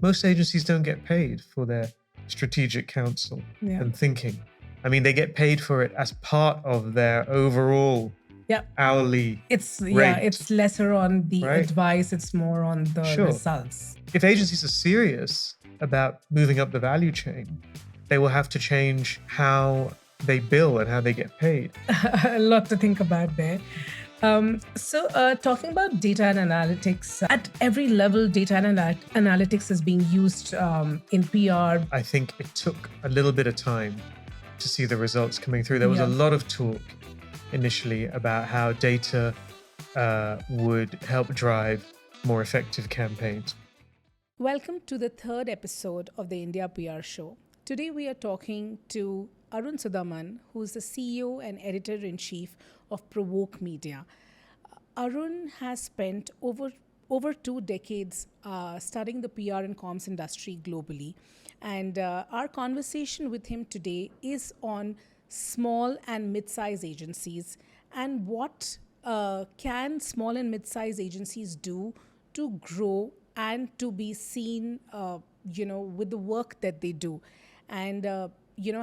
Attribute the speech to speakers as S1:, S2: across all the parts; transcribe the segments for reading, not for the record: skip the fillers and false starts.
S1: most agencies don't get paid for their strategic counsel and thinking. I mean, they get paid for it as part of their overall hourly rate.
S2: It's lesser on the
S1: Right.
S2: advice, it's more on the
S1: Sure.
S2: results.
S1: If agencies are serious about moving up the value chain, they will have to change how they bill and how they get paid.
S2: A lot to think about there. Talking about data and analytics, at every level, data and analytics is being used in PR.
S1: I think it took a little bit of time to see the results coming through. There was a lot of talk initially about how data would help drive more effective campaigns.
S2: Welcome to the third episode of the India PR Show. Today we are talking to Arun Sudhaman, who is the CEO and editor-in-chief of PRovoke Media. Arun has spent over 2 decades studying the PR and comms industry globally. And our conversation with him today is on small and mid-size agencies and what can small and mid-size agencies do to grow and to be seen, with the work that they do. And,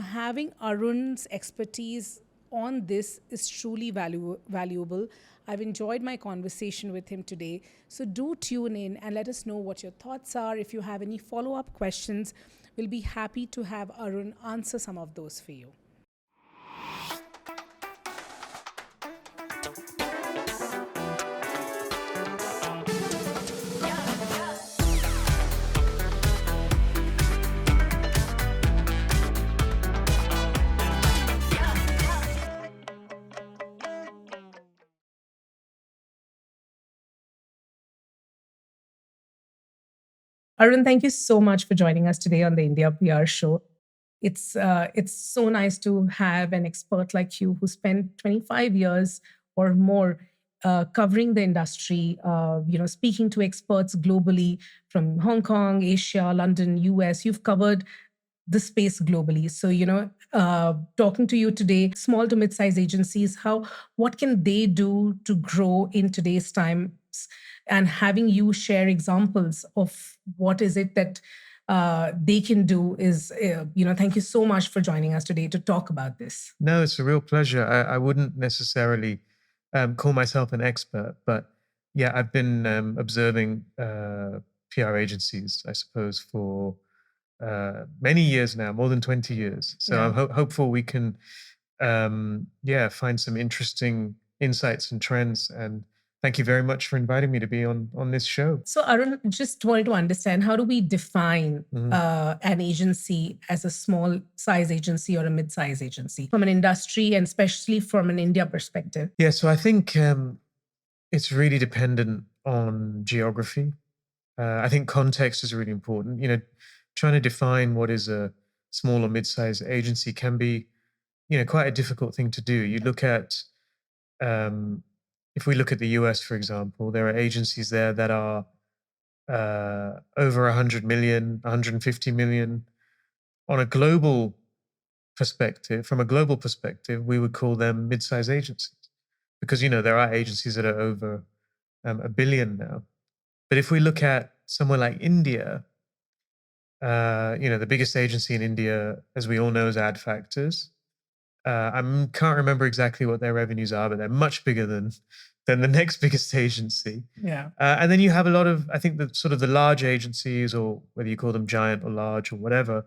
S2: having Arun's expertise on this is truly valuable. I've enjoyed my conversation with him today. So do tune in and let us know what your thoughts are. If you have any follow-up questions, we'll be happy to have Arun answer some of those for you. Arun, thank you so much for joining us today on the India PR Show. It's so nice to have an expert like you who spent 25 years or more covering the industry, speaking to experts globally from Hong Kong, Asia, London, US. You've covered the space globally. So, talking to you today, small to mid-sized agencies, what can they do to grow in today's times? And having you share examples of what is it that they can do is, thank you so much for joining us today to talk about this.
S1: No, it's a real pleasure. I wouldn't necessarily call myself an expert, but yeah, I've been observing PR agencies, I suppose, for many years now, more than 20 years. So I'm hopeful we can, find some interesting insights and trends. And thank you very much for inviting me to be on this show.
S2: So Arun, just wanted to understand, how do we define an agency as a small size agency or a mid-size agency from an industry and especially from an India perspective?
S1: Yeah, so I think it's really dependent on geography. I think context is really important. Trying to define what is a small or mid-sized agency can be, quite a difficult thing to do. You look at, if we look at the US, for example, there are agencies there that are over 100 million, 150 million. On a global perspective, from a global perspective, we would call them mid-sized agencies because, there are agencies that are over a billion now. But if we look at somewhere like India, the biggest agency in India, as we all know, is Ad Factors. I can't remember exactly what their revenues are, but they're much bigger than the next biggest agency.
S2: Yeah.
S1: And then you have a lot of, I think, the sort of the large agencies, or whether you call them giant or large or whatever,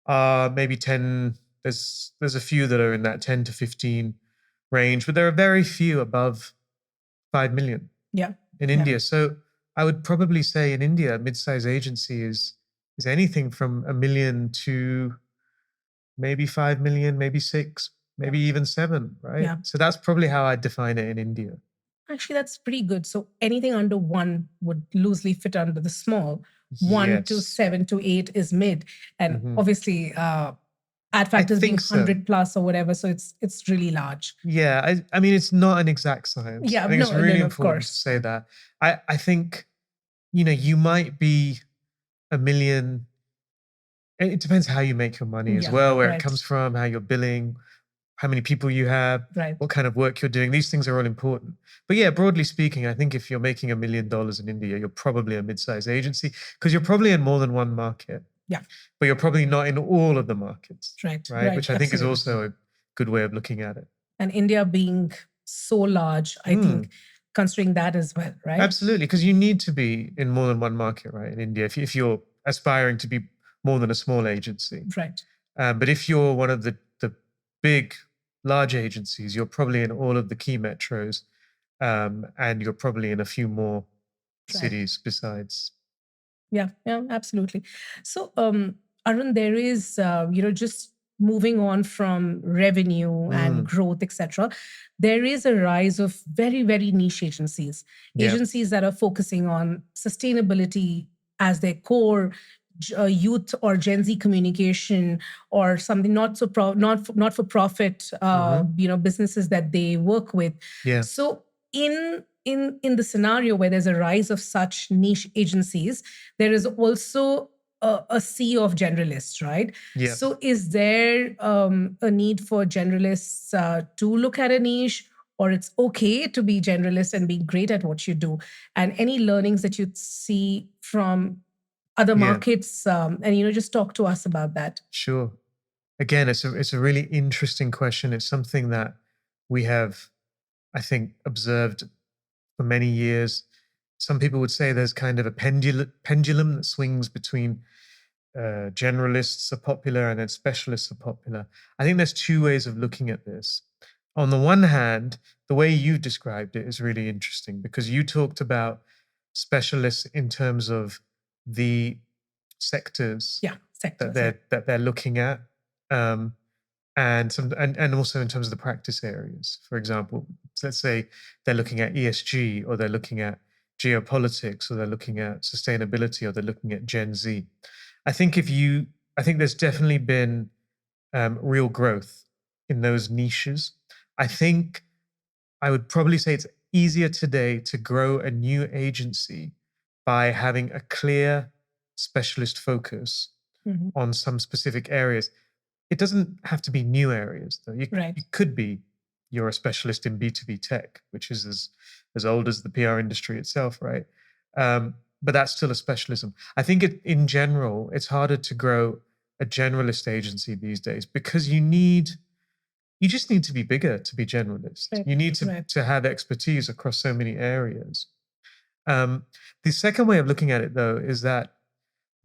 S1: maybe 10. There's a few that are in that 10 to 15 range, but there are very few above 5 million.
S2: Yeah.
S1: In India. So I would probably say in India, a mid-size agency is anything from 1 million to maybe 5 million, maybe 6, maybe even 7, right?
S2: Yeah.
S1: So that's probably how I define it in India.
S2: Actually, that's pretty good. So anything under 1 would loosely fit under the small. 1 to 7 to 8 is mid. And obviously, Ad Factors being 100 plus or whatever. So it's really large.
S1: Yeah. I mean, it's not an exact science.
S2: Yeah,
S1: I think it's really important to say that. I think, you might be 1 million. It depends how you make your money as well, where it comes from, how you're billing, how many people you have,
S2: Right.
S1: what kind of work you're doing. These things are all important. But yeah, broadly speaking, I think if you're making $1 million in India, you're probably a mid-sized agency because you're probably in more than one market.
S2: Yeah.
S1: But you're probably not in all of the markets.
S2: Right.
S1: Which I think is
S2: Absolutely.
S1: also a good way of looking at it.
S2: And India being so large, I think considering that as well, right?
S1: Absolutely, because you need to be in more than one market, right? In India, if you're aspiring to be more than a small agency.
S2: Right.
S1: But if you're one of the big, large agencies, you're probably in all of the key metros, and you're probably in a few more cities besides.
S2: Yeah, absolutely. So, Arun, there is, just moving on from revenue and growth, etc. There is a rise of very, very niche agencies,
S1: Yeah.
S2: agencies that are focusing on sustainability as their core, youth or Gen Z communication, or something not for profit, businesses that they work with.
S1: Yeah.
S2: So, in the scenario where there's a rise of such niche agencies, there is also a sea of generalists, right?
S1: Yeah.
S2: So is there a need for generalists to look at a niche, or it's okay to be generalist and be great at what you do? And any learnings that you see from other markets, and just talk to us about that.
S1: Sure. Again, it's a really interesting question. It's something that we have, I think, observed for many years. Some people would say there's kind of a pendulum that swings between generalists are popular and then specialists are popular. I think there's two ways of looking at this. On the one hand, the way you described it is really interesting because you talked about specialists in terms of the sectors, that they're looking at, and also in terms of the practice areas. For example, let's say they're looking at ESG, or they're looking at geopolitics, or they're looking at sustainability, or they're looking at Gen Z. I think there's definitely been real growth in those niches. I think I would probably say it's easier today to grow a new agency by having a clear specialist focus on some specific areas. It doesn't have to be new areas, though. You could be, you're a specialist in B2B tech, which is as old as the PR industry itself, right? But that's still a specialism. I think in general, it's harder to grow a generalist agency these days because you just need to be bigger to be generalist. You need to have expertise across so many areas. The second way of looking at it, though, is that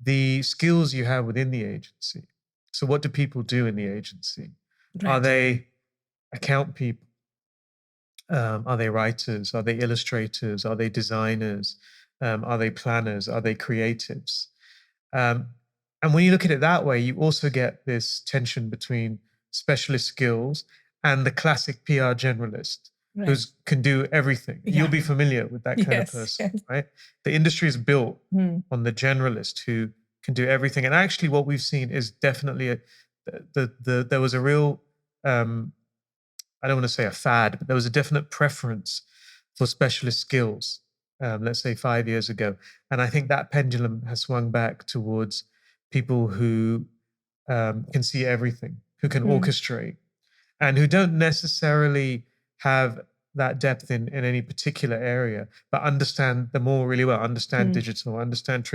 S1: the skills you have within the agency. So what do people do in the agency? Are they account people? Are they writers? Are they illustrators? Are they designers? Are they planners? Are they creatives? And when you look at it that way, you also get this tension between specialist skills and the classic PR generalist who can do everything. You'll be familiar with that kind of person, right? The industry is built on the generalist who can do everything. And actually what we've seen is definitely there was a real, I don't want to say a fad, but there was a definite preference for specialist skills, let's say 5 years ago. And I think that pendulum has swung back towards people who can see everything, who can orchestrate, and who don't necessarily have that depth in any particular area, but understand them all really well, understand digital, understand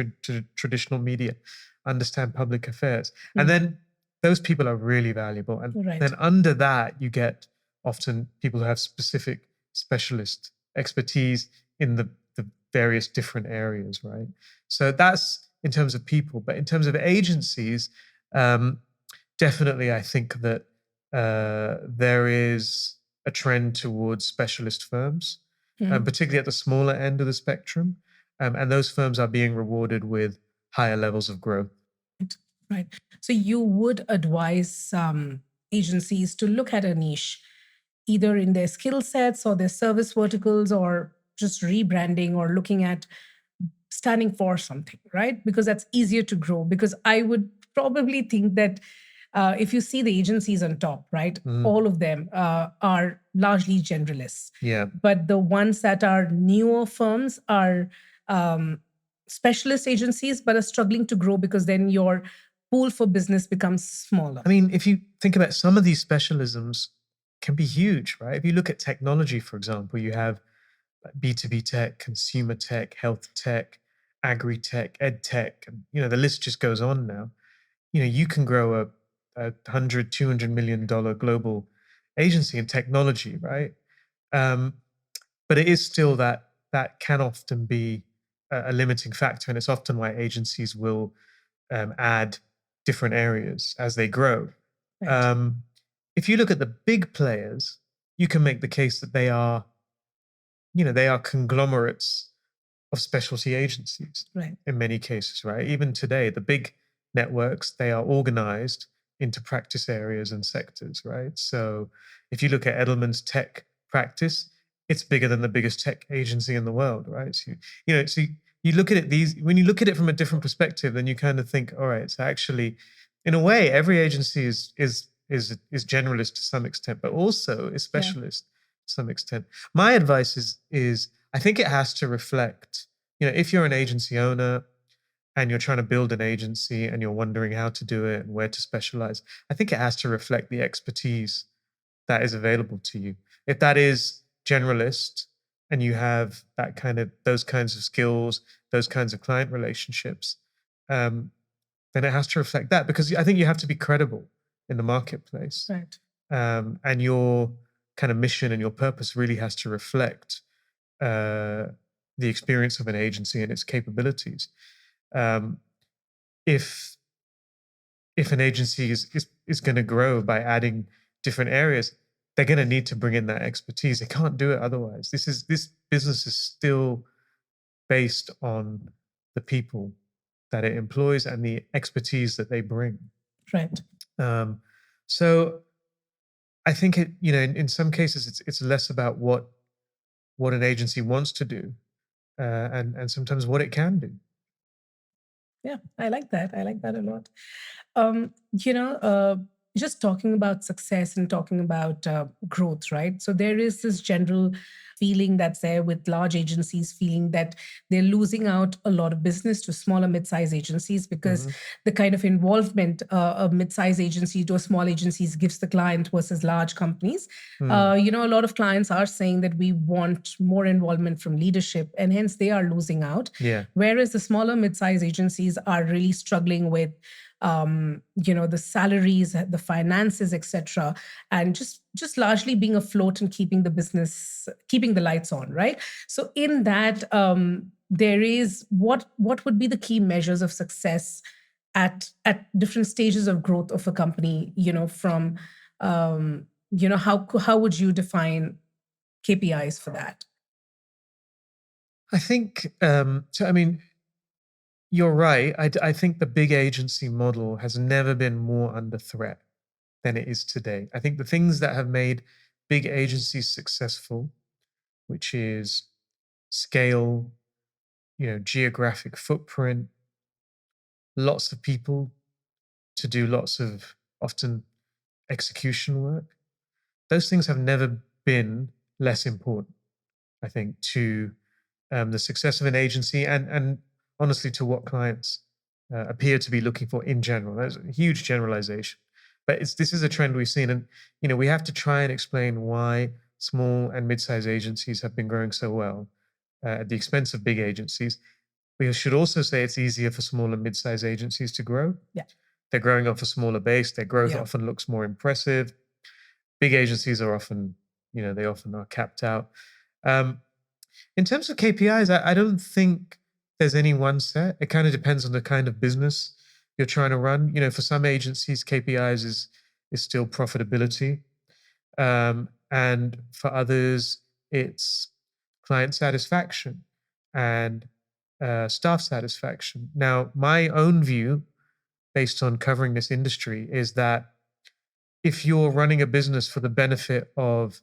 S1: traditional media, understand public affairs. And then those people are really valuable. And then under that, you get often people who have specific specialist expertise in the various different areas, right? So that's in terms of people. But in terms of agencies, definitely I think that there is a trend towards specialist firms, particularly at the smaller end of the spectrum. And those firms are being rewarded with higher levels of growth.
S2: Right. So you would advise agencies to look at a niche, either in their skill sets or their service verticals, or just rebranding or looking at standing for something, right? Because that's easier to grow. Because I would probably think that if you see the agencies on top, right, all of them are largely generalists.
S1: Yeah.
S2: But the ones that are newer firms are specialist agencies, but are struggling to grow because then your pool for business becomes smaller.
S1: I mean, if you think about some of these specialisms, can be huge, right? If you look at technology, for example, you have B2B tech, consumer tech, health tech, agri tech, ed tech, and the list just goes on now. You can grow a 100, $200 million global agency in technology, right? Um, but it is still that can often be a limiting factor, and it's often why agencies will add different areas as they grow.
S2: Right.
S1: If you look at the big players, you can make the case that they are conglomerates of specialty agencies
S2: Right.
S1: in many cases, right? Even today, the big networks, they are organized into practice areas and sectors, right? So if you look at Edelman's tech practice, it's bigger than the biggest tech agency in the world, right? So you look at it when you look at it from a different perspective, then you kind of think, all right, so actually, in a way, every agency is generalist to some extent, but also is
S2: Yeah.
S1: specialist to some extent. My advice is I think it has to reflect, if you're an agency owner and you're trying to build an agency and you're wondering how to do it and where to specialize, I think it has to reflect the expertise that is available to you. If that is generalist and you have those kinds of skills, those kinds of client relationships, um, then it has to reflect that, because I think you have to be credible in the marketplace.
S2: Right.
S1: And your kind of mission and your purpose really has to reflect uh, the experience of an agency and its capabilities. Um, if if an agency is going to grow by adding different areas, they're going to need to bring in that expertise. They can't do it otherwise. This business is still based on the people that it employs and the expertise that they bring.
S2: Right.
S1: Um, so I think in some cases it's less about what an agency wants to do, and sometimes what it can do.
S2: Yeah, I like that. I like that a lot. Um, you know, uh, just talking about success and talking about growth, right? So there is this general feeling that's there with large agencies feeling that they're losing out a lot of business to smaller mid-size agencies because
S1: Hmm.
S2: the kind of involvement a mid-size agency to a small agencies gives the client versus large companies.
S1: Mm,
S2: A lot of clients are saying that we want more involvement from leadership, and hence they are losing out.
S1: yeah.
S2: Whereas the smaller mid-size agencies are really struggling with the salaries, the finances, etc., and just largely being afloat and keeping the business, keeping the lights on, right? So in that, there is what would be the key measures of success at different stages of growth of a company, from how would you define KPIs for that?
S1: I think so. I mean, you're right. I think the big agency model has never been more under threat than it is today. I think the things that have made big agencies successful, which is scale, geographic footprint, lots of people to do lots of often execution work, those things have never been less important, I think, to the success of an agency, and honestly to what clients appear to be looking for in general. That's a huge generalization, but this is a trend we've seen, and we have to try and explain why small and mid-sized agencies have been growing so well at the expense of big agencies. We should also say it's easier for small and mid-sized agencies to grow.
S2: Yeah.
S1: They're growing off a smaller base. Their growth
S2: Yeah.
S1: often looks more impressive. Big agencies are often, they often are capped out. Um, in terms of KPIs, I don't think there's any one set. It kind of depends on the kind of business you're trying to run. For some agencies, KPIs is still profitability, and for others, it's client satisfaction and staff satisfaction. Now, my own view, based on covering this industry, is that if you're running a business for the benefit of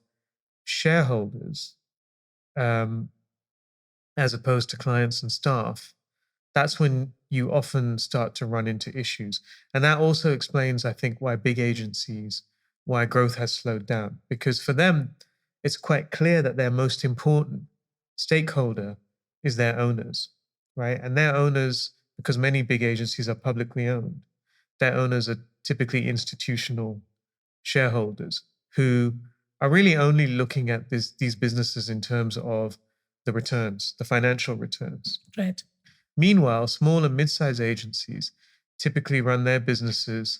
S1: shareholders, um, as opposed to clients and staff, that's when you often start to run into issues. And that also explains, I think, why big agencies, why growth has slowed down. Because for them, it's quite clear that their most important stakeholder is their owners, right? And their owners, because many big agencies are publicly owned, their owners are typically institutional shareholders who are really only looking at these businesses in terms of the returns, the financial returns.
S2: Right.
S1: Meanwhile, small and mid-sized agencies typically run their businesses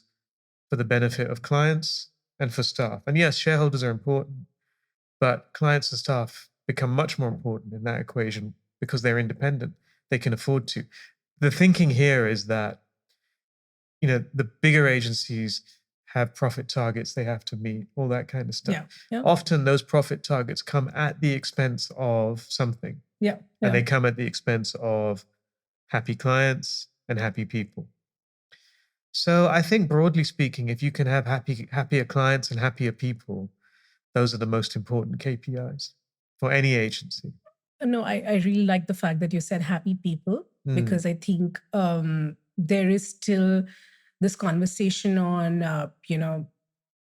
S1: for the benefit of clients and for staff. And yes, shareholders are important, but clients and staff become much more important in that equation because they're independent. They can afford to. The thinking here is that, the bigger agencies have profit targets they have to meet, all that kind of stuff.
S2: Yeah. Yeah.
S1: Often those profit targets come at the expense of something,
S2: Yeah.
S1: and they
S2: Yeah.
S1: come at the expense of happy clients and happy people. So I think broadly speaking, if you can have happier clients and happier people, those are the most important KPIs for any agency.
S2: No, I really like the fact that you said happy people,
S1: Mm.
S2: because I think there is still this conversation on,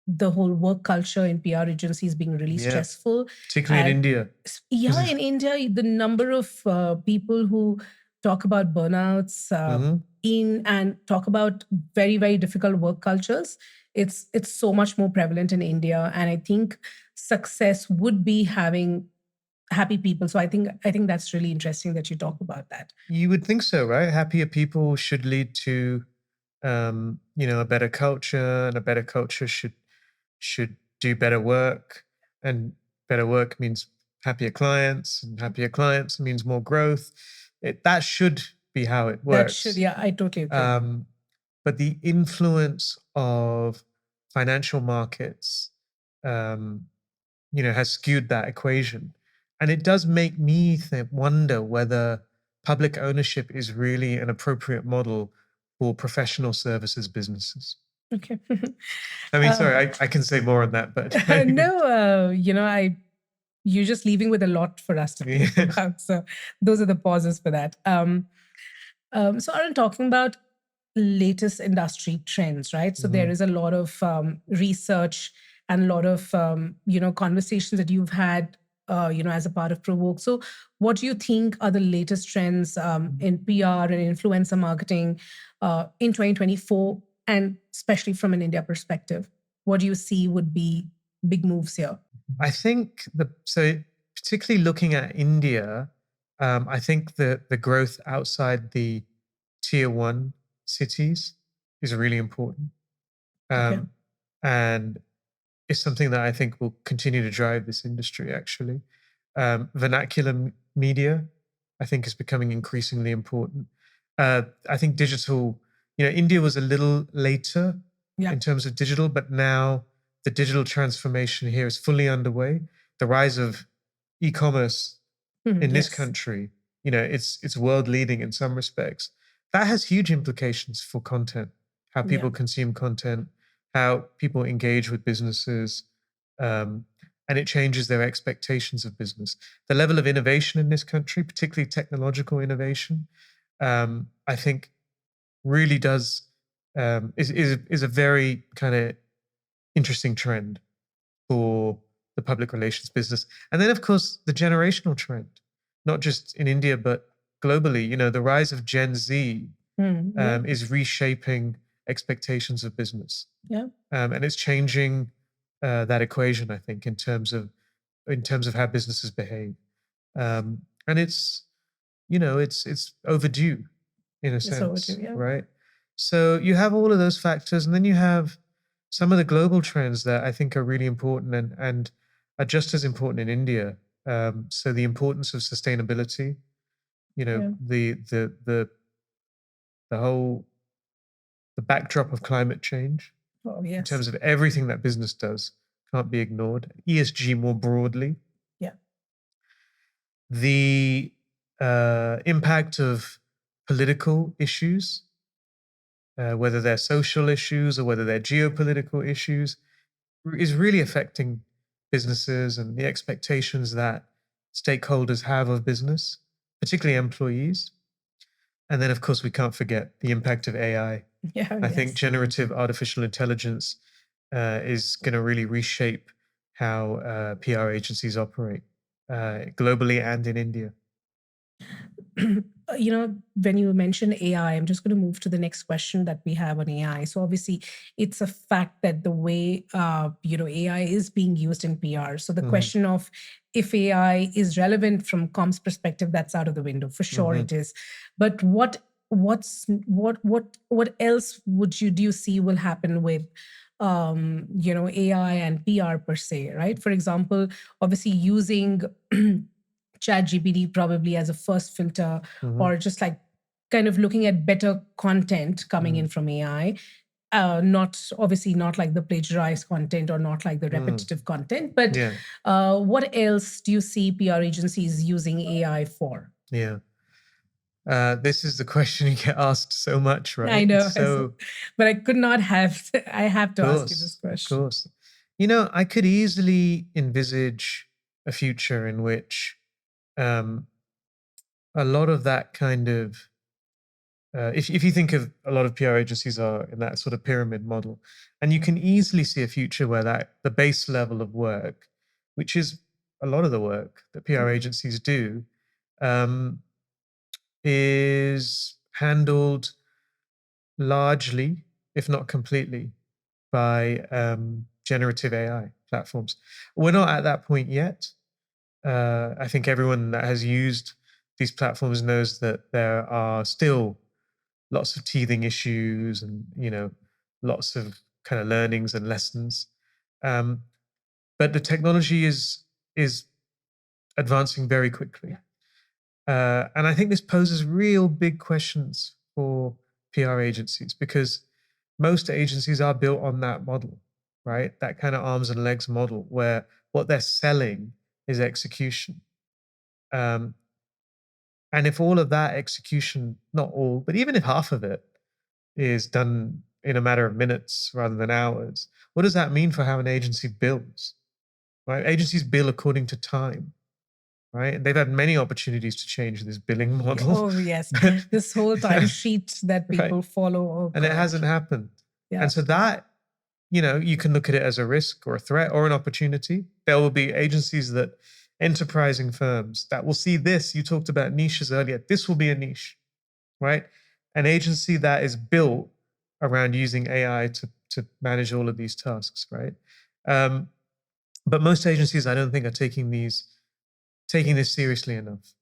S2: the whole work culture in PR agencies being really
S1: Yeah,
S2: stressful.
S1: particularly in
S2: And
S1: India.
S2: yeah, in India, the number of people who talk about burnouts
S1: Mhm.
S2: in and talk about very, very difficult work cultures, it's so much more prevalent in India. And I think success would be having happy people. So I think that's really interesting that you talk about that.
S1: You would think so, right? Happier people should lead to, a better culture, and a better culture should do better work, and better work means happier clients, and happier clients means more growth. That should be how it
S2: That should,
S1: works.
S2: yeah, I totally agree.
S1: Um, but the influence of financial markets, um, has skewed that equation. And it does make me wonder whether public ownership is really an appropriate model for professional services businesses.
S2: Okay.
S1: I mean,
S2: uh,
S1: sorry, I can say more on that, but
S2: no, you're just leaving with a lot for us to think
S1: yeah.
S2: about. So those are the pauses for that. So Aaron, talking about latest industry trends, right? So there
S1: Mhm.
S2: is a lot of research and a lot of conversations that you've had, as a part of Provoke. So what do you think are the latest trends in PR and influencer marketing in 2024, and especially from an India perspective? What do you see would be big moves here?
S1: I think particularly looking at India, I think the growth outside the tier one cities is really important.
S2: Okay.
S1: Um, and is something that I think will continue to drive this industry, actually. Vernacular media, I think, is becoming increasingly important. I think digital, India was a little later
S2: Yeah.
S1: in terms of digital, but now the digital transformation here is fully underway. The rise of e-commerce
S2: Mhm,
S1: in this
S2: yes.
S1: country, it's world leading in some respects. That has huge implications for content, how
S2: Yeah.
S1: people consume content, how people engage with businesses, um, and it changes their expectations of business. The level of innovation in this country, particularly technological innovation, I think really does is a very kind of interesting trend for the public relations business. And then, of course, the generational trend, not just in India, but globally. The rise of Gen Z
S2: Yeah.
S1: is reshaping expectations of business.
S2: Yeah.
S1: And it's changing that equation, I think, in terms of how businesses behave. And it's overdue in a
S2: It's overdue.
S1: sense,
S2: Yeah.
S1: right? So you have all of those factors, and then you have some of the global trends that I think are really important and are just as important in India. So the importance of sustainability,
S2: Yeah.
S1: the whole the backdrop of climate change
S2: Oh,
S1: in
S2: yes.
S1: terms of everything that business does can't be ignored. ESG more broadly,
S2: Yeah.
S1: the impact of political issues, whether they're social issues or whether they're geopolitical issues, is really affecting businesses and the expectations that stakeholders have of business, particularly employees. And then, of course, we can't forget the impact of AI.
S2: Yeah.
S1: I think
S2: Yes.
S1: generative artificial intelligence is going to really reshape how PR agencies operate globally and in India.
S2: when you mention AI, I'm just going to move to the next question that we have on AI. So obviously, it's a fact that the way AI is being used in PR. So the
S1: Mhm.
S2: question of if AI is relevant from comms perspective, that's out of the window for sure.
S1: Mhm.
S2: It is. But what else do you see will happen with AI and PR per se, right? For example, obviously using ChatGPT probably as a first filter,
S1: Mhm.
S2: or just like kind of looking at better content coming in
S1: Mhm.
S2: from AI. Not like the plagiarized content or not like the
S1: Mhm.
S2: repetitive content, but
S1: Yeah.
S2: what else do you see PR agencies using AI for?
S1: Yeah. This is the question you get asked so much,
S2: I
S1: right? It's
S2: know,
S1: so,
S2: but I could not have. I have to ask you this
S1: of
S2: question.
S1: course. I could easily envisage a future in which um, a lot of that kind of, if you think of a lot of PR agencies are in that sort of pyramid model, and you can easily see a future where that the base level of work, which is a lot of the work that PR agencies do, um, is handled largely, if not completely, by generative AI platforms. We're not at that point yet. I think everyone that has used these platforms knows that there are still lots of teething issues and lots of kind of learnings and lessons. Um, but the technology is advancing very quickly. And I think this poses real big questions for PR agencies because most agencies are built on that model, right? That kind of arms and legs model where what they're selling is execution. Um, and if all of that execution, not all, but even if half of it is done in a matter of minutes rather than hours, what does that mean for how an agency bills, right? Agencies bill according to time, right? And they've had many opportunities to change this billing model.
S2: Oh yes,
S1: but-
S2: this whole time sheet that
S1: right.
S2: people follow. Oh
S1: And it
S2: god.
S1: hasn't happened.
S2: Yeah.
S1: And so that, you can look at it as a risk or a threat or an opportunity. There will be agencies that, enterprising firms that will see this. You talked about niches earlier. This will be a niche, right? An agency that is built around using AI to manage all of these tasks, right? Um, but most agencies, I don't think, are taking this seriously enough,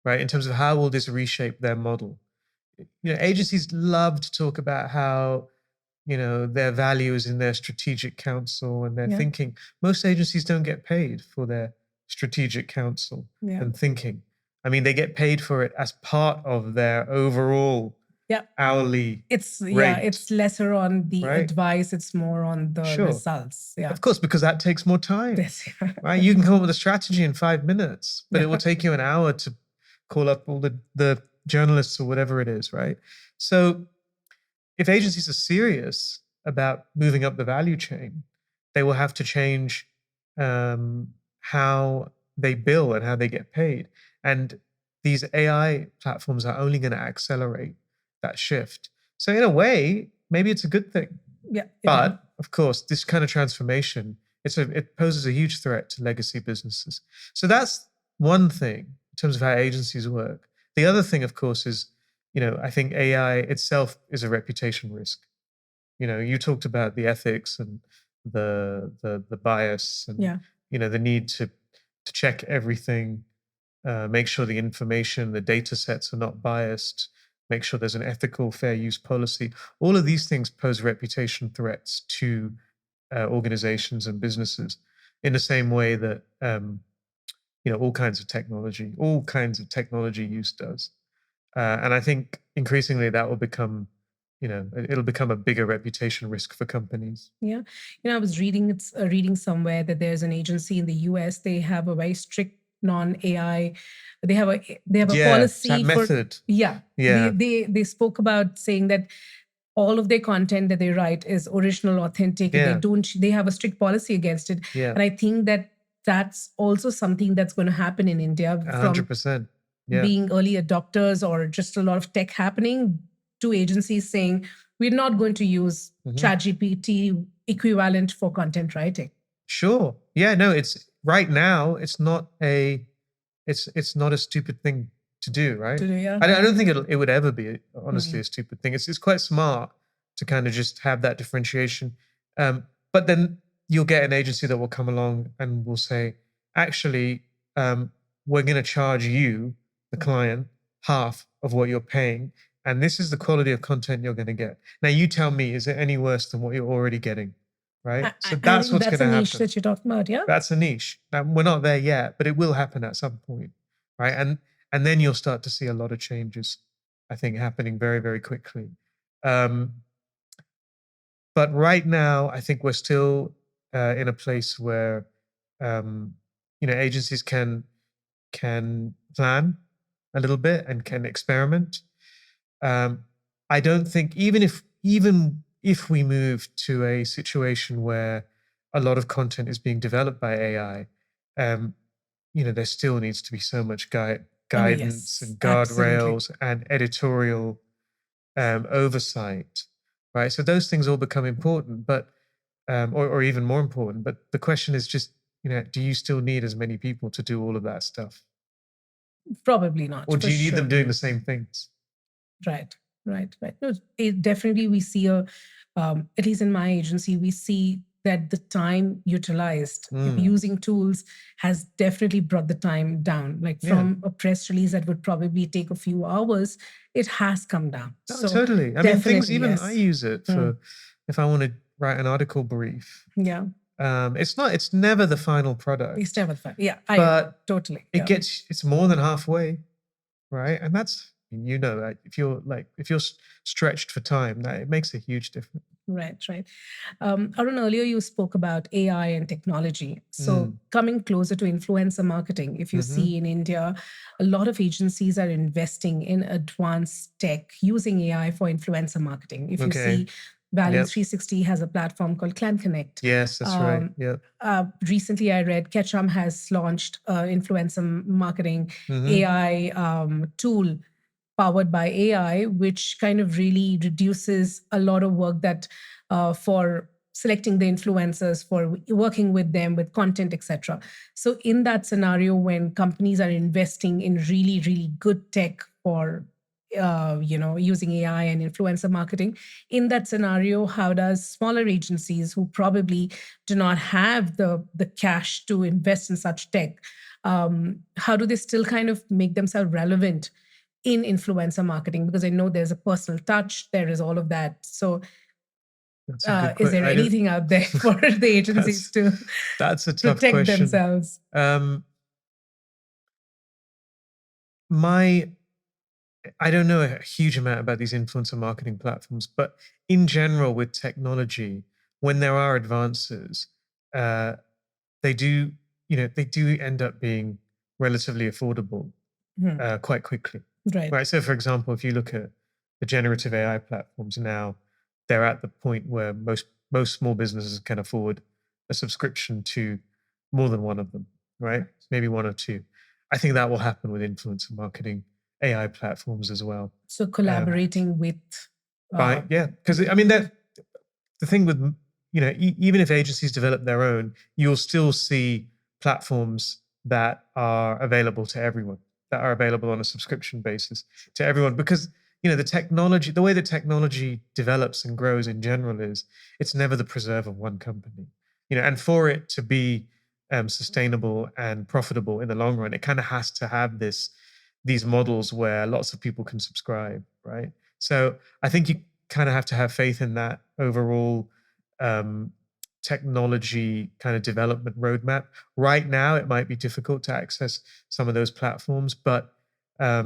S1: right? In terms of how will this reshape their model? Agencies love to talk about how their value is in their strategic counsel and their
S2: Yeah.
S1: thinking. Most agencies don't get paid for their strategic counsel
S2: Yeah.
S1: and thinking. I mean, they get paid for it as part of their overall
S2: Yeah.
S1: hourly
S2: It's
S1: rate,
S2: it's lesser on the
S1: right?
S2: advice, it's more on the
S1: Sure.
S2: results. Yeah.
S1: Of course, because that takes more time,
S2: Yes.
S1: right? You can come up with a strategy in 5 minutes, but it will
S2: Yeah.
S1: take you an hour to call up all the journalists or whatever it is, right? So if agencies are serious about moving up the value chain, they will have to change how they bill and how they get paid. And these AI platforms are only going to accelerate that shift. So in a way, maybe it's a good thing.
S2: Yeah.
S1: But of course, this kind of transformation, it poses a huge threat to legacy businesses. So that's one thing in terms of how agencies work. The other thing, of course, is I think AI itself is a reputation risk. You talked about the ethics and the bias and
S2: Yeah.
S1: the need to check everything, make sure the information, the data sets are not biased, make sure there's an ethical, fair use policy. All of these things pose reputation threats to organizations and businesses in the same way that all kinds of technology use does. And I think increasingly that will become, it'll become a bigger reputation risk for companies.
S2: Yeah. I was reading somewhere that there's an agency in the US. They have a very strict non-AI. They have a
S1: Yeah, it's that
S2: policy for.
S1: method.
S2: Yeah.
S1: Yeah,
S2: They spoke about saying that all of their content that they write is original, authentic, and
S1: yeah,
S2: they have a strict policy against it.
S1: yeah,
S2: And I think that that's also something that's going to happen in India from
S1: 100%. Yeah,
S2: being early adopters or just a lot of tech happening to agencies saying we're not going to use
S1: mhm.
S2: ChatGPT equivalent for content writing.
S1: Sure. Yeah, no, it's right now, it's not a stupid thing to do, right?
S2: To do, yeah.
S1: I don't think it would ever be, honestly, a stupid thing. It's quite smart to kind of just have that differentiation. But then you'll get an agency that will come along and will say, actually, we're going to charge you, the client, half of what you're paying. And this is the quality of content you're going to get. Now, you tell me, is it any worse than what you're already getting? Right? So that's
S2: And
S1: what's
S2: that's
S1: going to
S2: a niche
S1: happen.
S2: that you're talking about, yeah?
S1: That's a niche. Now, we're not there yet, but it will happen at some point, right? And then you'll start to see a lot of changes, I think, happening very, very quickly. But right now, I think we're still in a place where agencies can plan a little bit and can experiment. I don't think even if we move to a situation where a lot of content is being developed by AI, there still needs to be so much guidance
S2: yes,
S1: and
S2: absolutely.
S1: guardrails and editorial oversight, right? So those things all become important, but or even more important. But the question is just, do you still need as many people to do all of that stuff,
S2: Probably not,
S1: or
S2: for
S1: do you need them
S2: sure.
S1: doing the same things?
S2: Right. No, definitely we see at least in my agency, we see that the time utilized using tools has definitely brought the time down. Like from a press release that would probably take a few hours, it has come down.
S1: Oh, totally. I mean, things even I use it for if I want to write an article brief.
S2: Yeah.
S1: It's never the final product.
S2: It's never the final. Yeah,
S1: but
S2: totally.
S1: It's more than halfway, right? And that's, if you're stretched for time, that it makes a huge difference.
S2: Right. Arun, earlier you spoke about AI and technology. So coming closer to influencer marketing, if you see in India, a lot of agencies are investing in advanced tech using AI for influencer marketing. If you see, Balance 360 has a platform called Clan Connect.
S1: Yes, that's right. Yeah.
S2: Recently, I read Ketchum has launched influencer marketing AI tool powered by AI, which kind of really reduces a lot of work that for selecting the influencers, for working with them with content, etc. So in that scenario, when companies are investing in really, really good tech for using AI and influencer marketing, in that scenario, how does smaller agencies who probably do not have the cash to invest in such tech, how do they still kind of make themselves relevant in influencer marketing? Because I know there's a personal touch, there is all of that. So is there anything out there for the agencies to
S1: that's a tough
S2: protect
S1: question.
S2: themselves?
S1: I don't know a huge amount about these influencer marketing platforms, but in general with technology, when there are advances, they do end up being relatively affordable quite quickly. Right. So, for example, if you look at the generative AI platforms now, they're at the point where most small businesses can afford a subscription to more than one of them, right? Maybe one or two. I think that will happen with influencer marketing AI platforms as well.
S2: So collaborating with,
S1: because I mean that the thing with even if agencies develop their own, you'll still see platforms that are available to everyone, that are available on a subscription basis to everyone, because the way the technology develops and grows in general is it's never the preserve of one company, and for it to be sustainable and profitable in the long run, it kind of has to have these models where lots of people can subscribe, right? So I think you kind of have to have faith in that overall technology kind of development roadmap. Right now, it might be difficult to access some of those platforms, but I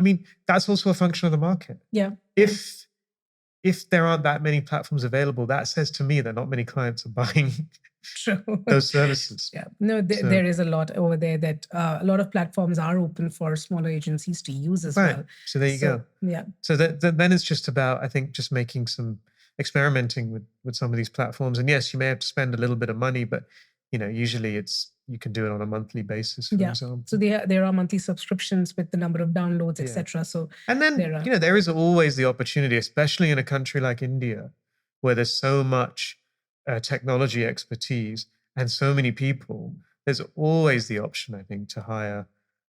S1: mean, that's also a function of the market.
S2: Yeah.
S1: If there aren't that many platforms available, that says to me that not many clients are buying
S2: True.
S1: those services.
S2: Yeah. No, there is a lot over there that a lot of platforms are open for smaller agencies to use as well.
S1: So there you go.
S2: Yeah.
S1: So then it's just about, I think, just making some experimenting with some of these platforms. And yes, you may have to spend a little bit of money, but usually you can do it on a monthly basis, for example.
S2: So there are monthly subscriptions with the number of downloads, etc. So
S1: and then there is always the opportunity, especially in a country like India, where there's so much technology expertise and so many people. There's always the option, I think, to hire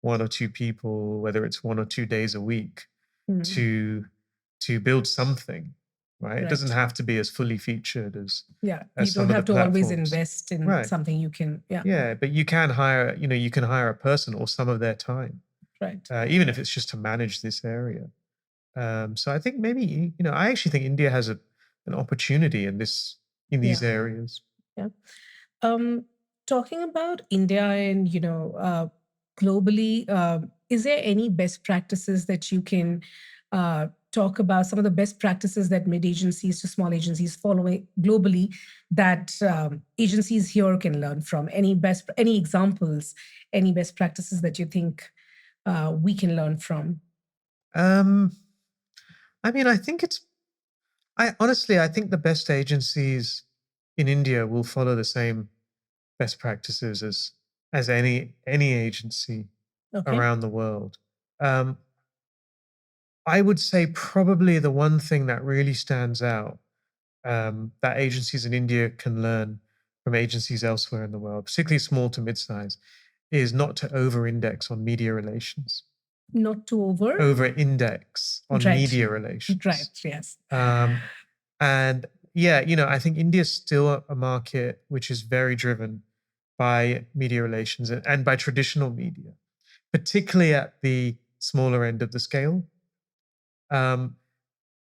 S1: one or two people, whether it's 1 or 2 days a week,
S2: Mm,
S1: to build something, right? It doesn't
S2: right.
S1: have to be as fully featured
S2: Yeah. You
S1: as
S2: don't
S1: some of the
S2: have to always
S1: platforms.
S2: invest in
S1: Right.
S2: something you can. Yeah.
S1: Yeah, but you can hire, you can hire a person or some of their time,
S2: Right.
S1: even if it's just to manage this area. So I think maybe, I actually think India has an opportunity in these
S2: Yeah.
S1: areas.
S2: Yeah. Um, Talking about India and globally, is there any best practices that you can talk about? Some of the best practices that mid agencies to small agencies following globally that agencies here can learn from. Any examples, any best practices that you think we can learn from?
S1: Um, I mean, I think the best agencies in India will follow the same best practices as any agency
S2: Okay,
S1: around the world. Um, I would say probably the one thing that really stands out, that agencies in India can learn from agencies elsewhere in the world, particularly small to mid-size, is not to over-index on media relations.
S2: not too over.
S1: Over-index on
S2: Right,
S1: media
S2: right.
S1: relations.
S2: Yes,
S1: Um, and yeah, I think India is still a market which is very driven by media relations and by traditional media, particularly at the smaller end of the scale. Um,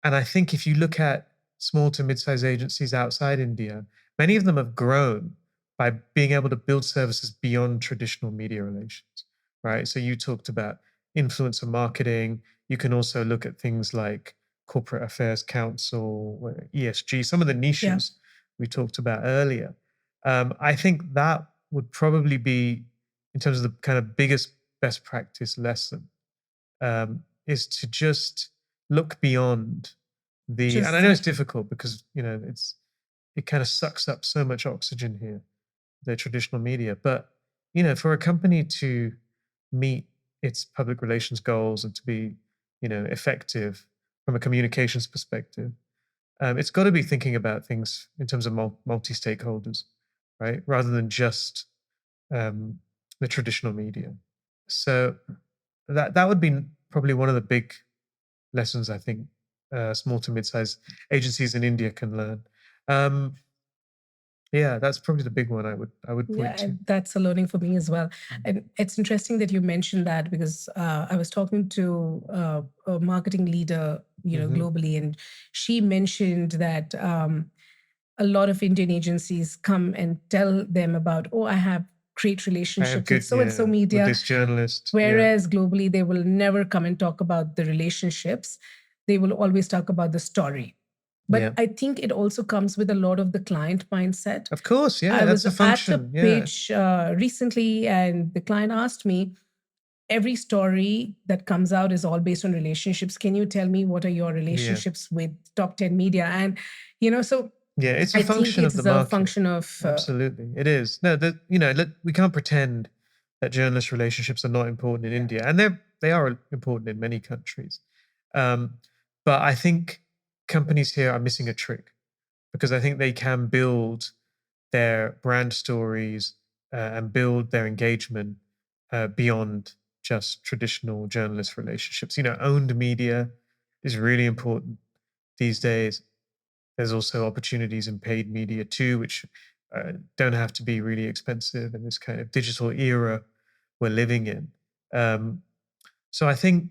S1: and I think if you look at small to mid-sized agencies outside India, many of them have grown by being able to build services beyond traditional media relations, right? So you talked about influencer marketing. You can also look at things like corporate affairs council, ESG, some of the
S2: yeah,
S1: niches we talked about earlier. I think that would probably be, in terms of the kind of biggest best practice lesson, is to just look beyond and I
S2: just
S1: know it's difficult because it kind of sucks up so much oxygen here, the traditional media. But for a company to meet its public relations goals and to be effective from a communications perspective, it's got to be thinking about things in terms of multi stakeholders, right, rather than just um, the traditional media. So that would be probably one of the big lessons I think small to mid-sized agencies in India can learn. Um, yeah, that's probably the big one I would
S2: Yeah,
S1: point to.
S2: and that's a learning for me as well. And it's interesting that you mentioned that because I was talking to a marketing leader,
S1: Hmm.
S2: globally, and she mentioned that a lot of Indian agencies come and tell them about, oh, I have great
S1: I have
S2: relationships with
S1: good,
S2: so and so
S1: yeah, with
S2: media.
S1: this journalist. Yeah,
S2: Whereas globally, they will never come and talk about the relationships. They will always talk about the story. But
S1: yeah,
S2: I think it also comes with a lot of the client mindset.
S1: of course. Yeah,
S2: I
S1: that's
S2: was
S1: a
S2: at a
S1: function. Yeah,
S2: page recently, and the client asked me, every story that comes out is all based on relationships. Can you tell me what are your
S1: yeah,
S2: relationships with top 10 media? And, so
S1: yeah. It's a
S2: I think
S1: function of the
S2: it's a
S1: market.
S2: function of,
S1: Absolutely, it is. No, we can't pretend that journalist relationships are not important in India, and they are important in many countries. Um, but I think companies here are missing a trick because I think they can build their brand stories and build their engagement beyond just traditional journalist relationships. Owned media is really important these days. There's also opportunities in paid media too, which don't have to be really expensive in this kind of digital era we're living in. Um, so I think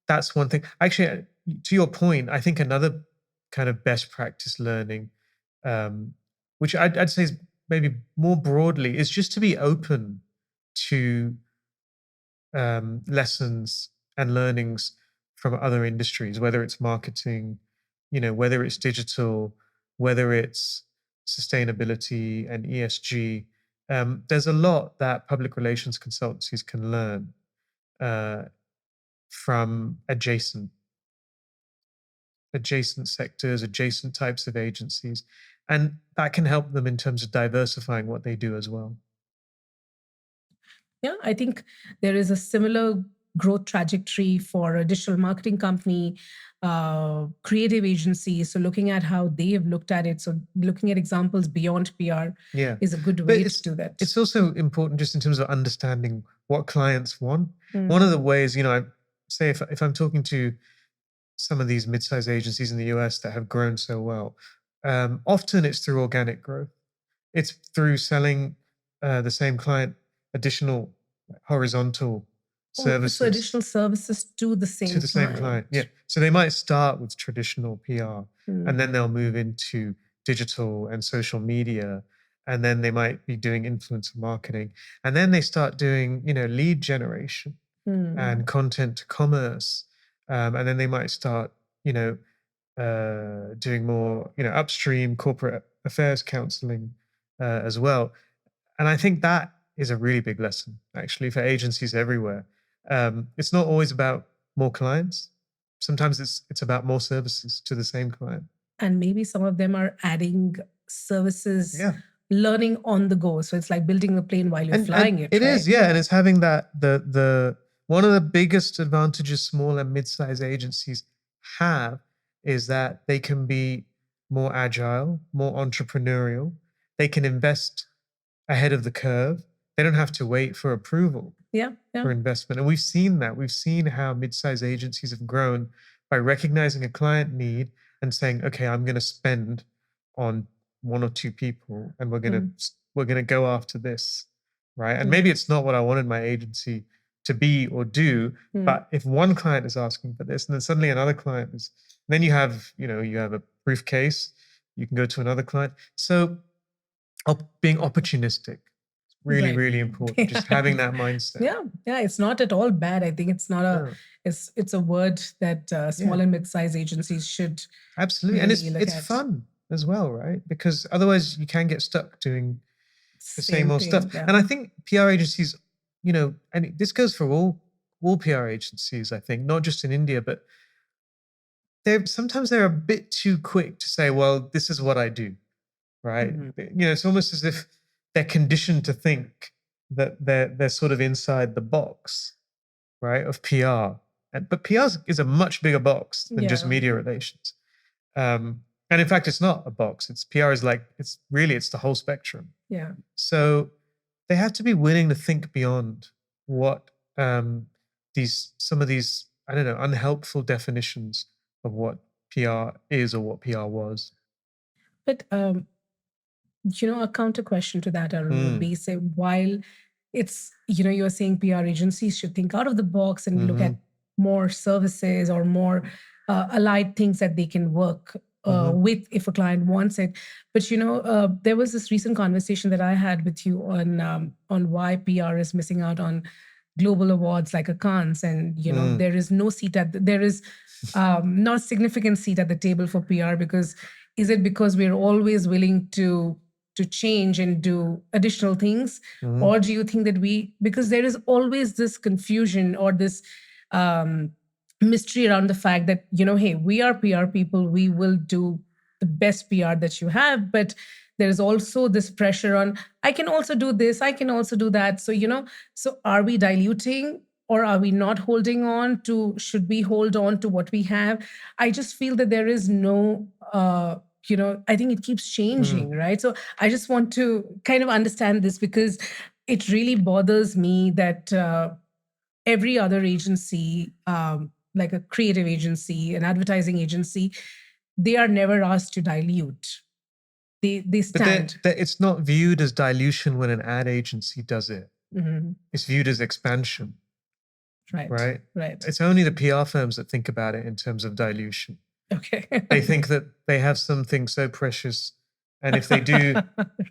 S1: that's one thing. Actually, to your point, I think another kind of best practice learning, um, which I'd say is maybe more broadly, is just to be open to lessons and learnings from other industries, whether it's marketing, whether it's digital, whether it's sustainability and ESG. There's a lot that public relations consultancies can learn uh, from adjacent sectors, adjacent types of agencies, and that can help them in terms of diversifying what they do as well.
S2: yeah, I think there is a similar growth trajectory for a digital marketing company, creative agency. So looking at how they have looked at it. So looking at examples beyond PR
S1: Yeah.
S2: is a good
S1: But
S2: way to do that.
S1: it's also important just in terms of understanding what clients want.
S2: Mm.
S1: One of the ways, I say if I'm talking to some of these mid-sized agencies in the US that have grown so well, often it's through organic growth. It's through selling the same client additional horizontal
S2: Oh, so
S1: services
S2: additional services to the same
S1: to the same client. Yeah. So they might start with traditional PR and then they'll move into digital and social media. And then they might be doing influencer marketing. And then they start doing, lead generation and content to commerce. And then they might start, doing more, upstream corporate affairs counseling as well. And I think that is a really big lesson, actually, for agencies everywhere. It's not always about more clients. Sometimes it's about more services to the same client.
S2: And maybe some of them are adding services,
S1: Yeah.
S2: learning on the go. So it's like building a plane while you're
S1: And
S2: flying it.
S1: it
S2: right?
S1: is, yeah. And it's having that the one of the biggest advantages small and mid-sized agencies have is that they can be more agile, more entrepreneurial. They can invest ahead of the curve. They don't have to wait for approval
S2: Yeah, yeah.
S1: for investment. And we've seen that. We've seen how mid-sized agencies have grown by recognizing a client need and saying, okay, I'm going to spend on one or two people and we're going to go after this, right? And maybe it's not what I wanted my agency to be or do, but if one client is asking for this and then suddenly another client is, then you have a proof case, you can go to another client. So being opportunistic, really,
S2: Right.
S1: really important. Just having that mindset.
S2: Yeah, it's not at all bad. I think it's not a
S1: No.
S2: it's a word that small and mid-sized agencies should
S1: Absolutely. And
S2: really look
S1: it's
S2: at.
S1: fun as well, right? Because otherwise you can get stuck doing the same old
S2: thing,
S1: stuff.
S2: yeah.
S1: And I think PR agencies, and this goes for all PR agencies, I think, not just in India, but sometimes they're a bit too quick to say, well, this is what I do, right? It's almost as if they're conditioned to think that they're sort of inside the box, right, of PR. But PR is a much bigger box than just media relations. And in fact, it's not a box. It's PR is like, it's the whole spectrum.
S2: Yeah.
S1: So they have to be willing to think beyond what some of these, I don't know, unhelpful definitions of what PR is or what PR was.
S2: But a counter question to that, Arun, would be, say, while it's, you're saying PR agencies should think out of the box and look at more services or more allied things that they can work with if a client wants it. But there was this recent conversation that I had with you on why PR is missing out on global awards like a Cannes, and there is no seat there is not significant seat at the table for PR. Because is it because we're always willing to change and do additional things, or do you think that because there is always this confusion or this mystery around the fact that hey, we are PR people, we will do the best PR that you have, but there is also this pressure on, I can also do this, I can also do that. So so are we diluting, or are we not holding on to, should we hold on to what we have? I just feel that there is no I think it keeps changing, right? So I just want to kind of understand this, because it really bothers me that every other agency, like a creative agency, an advertising agency, they are never asked to dilute. They stand.
S1: But it's not viewed as dilution when an ad agency does it. It's viewed as expansion. Right. It's only the PR firms that think about it in terms of dilution.
S2: Okay.
S1: They think that they have something so precious, and if they do